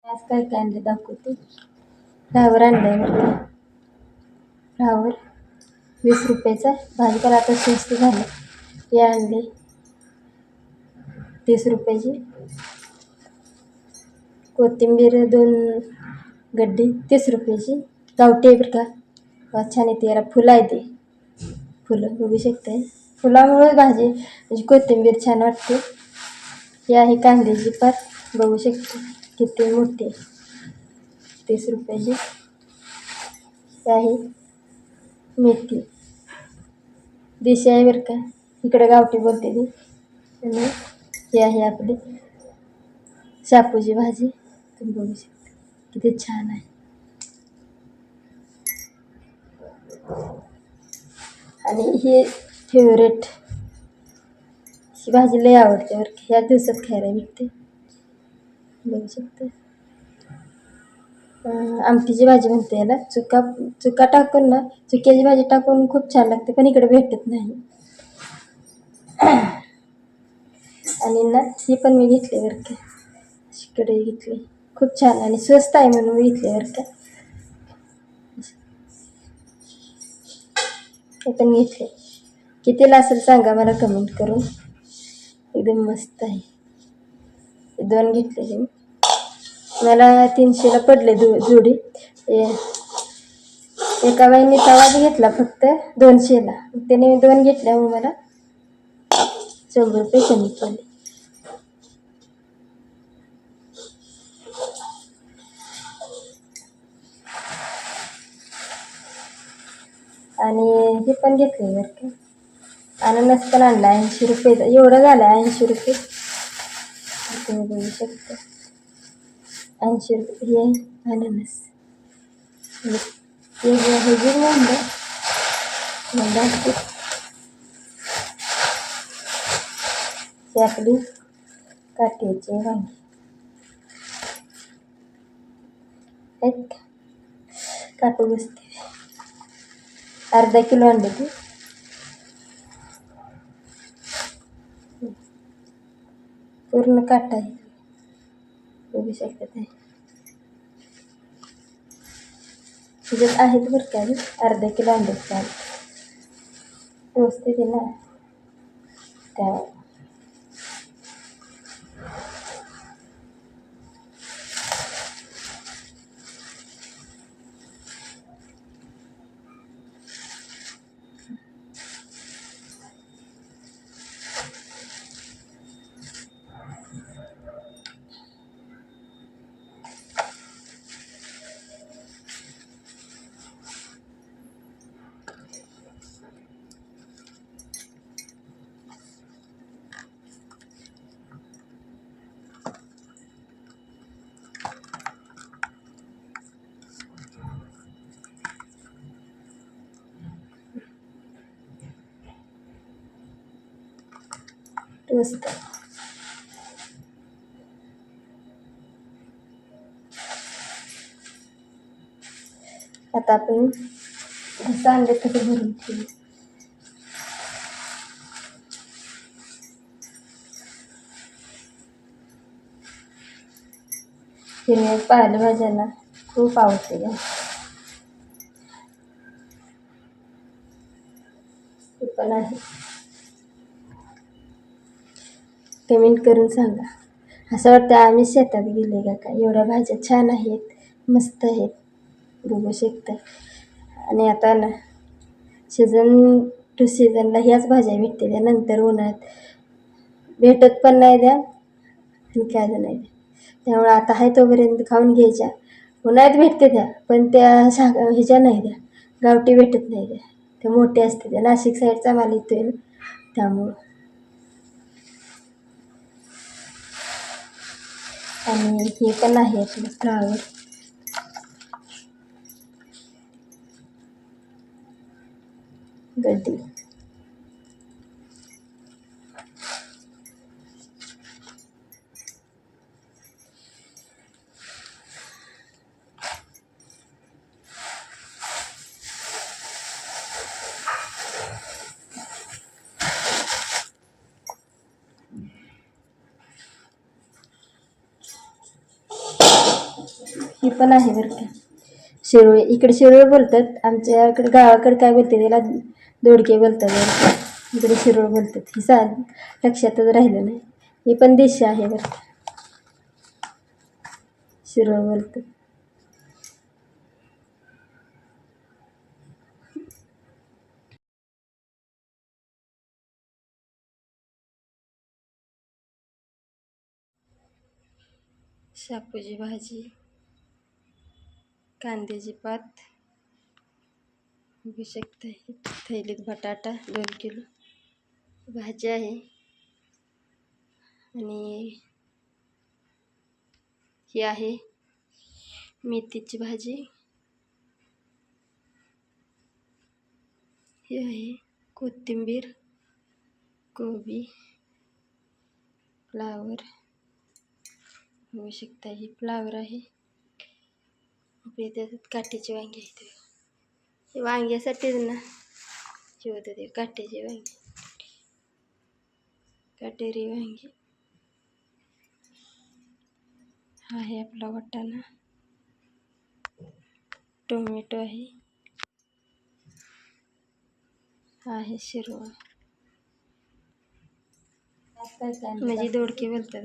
आज काय काय आणले दाखवते. फ्लावर आणलाय बरं का. फ्लावर 20 रुपयाचा. भाजीपाला आता स्वस्त झालं. हे आणले 30 रुपयाची. कोथिंबीर 2 गड्डी 30 रुपयाची. गावठी आहे बरं का. छान येते. याला फुलं आहे ते. फुलं बघू शकते. फुलामुळे भाजी म्हणजे कोथिंबीर छान वाटते. ही आहे कांद्याची पात बघू शकते किती मोठी आहे. 30 रुपयाची. ही आहे मेथी. देशी आहे बरं का. इकडे गावठी बोलते ती. आणि ही आहे आपली शापूची भाजी. तुम्ही बघू शकता किती छान आहे. आणि ही फेवरेट ही भाजी लई आवडते बरं का. ह्या दिवसात खायला भेटते. बघू शकता. आमटीची भाजी म्हणते याला. चुका टाकून ना, चुक्याची भाजी टाकून खूप छान लागते, पण इकडे भेटत नाही. आणि ना ही पण मी घेतली बरं का. इकडे घेतली. खूप छान आणि स्वस्त आहे म्हणून मी घेतली बरं का. हे पण घेतले. कितीला असेल सांगा मला कमेंट करून. एकदम मस्त आहे. 2 घेतलेले मी. मला 300ला पडले जोडी. एका बाईने तवाच घेतला फक्त 200ला. त्याने 2 घेतल्यामुळे मला 100 रुपये कमी पडले. आणि हे पण घेतले बरं का. अननस पण आणला 80 रुपये. एवढं झालं 80 रुपये. तुम्ही बघू शकता 80 रुपये. हे अननस हे जे म्हणलं ही आपली काट्याची वांगी आहेत का. काटू बसते. अर्धा किलो आणले ती. पूर्ण काटा आहे. बघू शकता ते. तिच्यात आहेत बरं का. अर्धा किलो आणले चाल टोचते ते ना त्या. टोचत आता आपण असं आणले तसं भरून ठेवू. हिरव्या पालेभाज्यांना खूप आवडते का. ते पण आहे. कमेंट करून सांगा. असं वाटतं आम्ही शेतात गेले का काय. एवढ्या भाज्या छान आहेत, मस्त आहेत. बघू शकता. आणि आता ना सीझन टू सीझनला ह्याच भाज्या भेटते. त्यानंतर उन्हाळ्यात भेटत पण नाही द्या आणि काय नाही द्या. त्यामुळे आता आहे तोपर्यंत खाऊन घ्यायच्या. उन्हाळ्यात भेटते द्या, पण त्या ह्याच्या नाही द्या. गावठी भेटत नाही द्या. त्या मोठ्या असते त्या. नाशिक साईडचा माल येतोय ना त्यामुळं. आणि हे पण आहे आपलं फ्लावर. गड्डी ही पण आहे बरं का, शिरोळे. इकडे शिरोळे बोलतात, आमच्याकडे गावाकडे काय बोलते त्याला, दोडके बोलतात बरं का. इकडे शिरोळ बोलतात. ही लक्षातच राहिलं नाही. ही पण देशी आहे बरं का, शिरोळ बोलतात. शापूची भाजी, कांद्याची पात, बघू शकता. थैलीत बटाटा 2 किलो, भाजी आहे. आणि ही आहे मेथीची भाजी, ही आहे कोथिंबीर, कोबी, फ्लावर. बघू शकता ही फ्लावर आहे. आपल्या त्याच्यात काट्याची वांगी आहेत. हे वांग्यासाठीच ना ठेवते ते काट्याची वांगी, काटेरी वांगी. हा आहे आपला वाटाणा, टोमॅटो आहे, हा आहे शिरवा. म्हणजे दोडके बोलतात.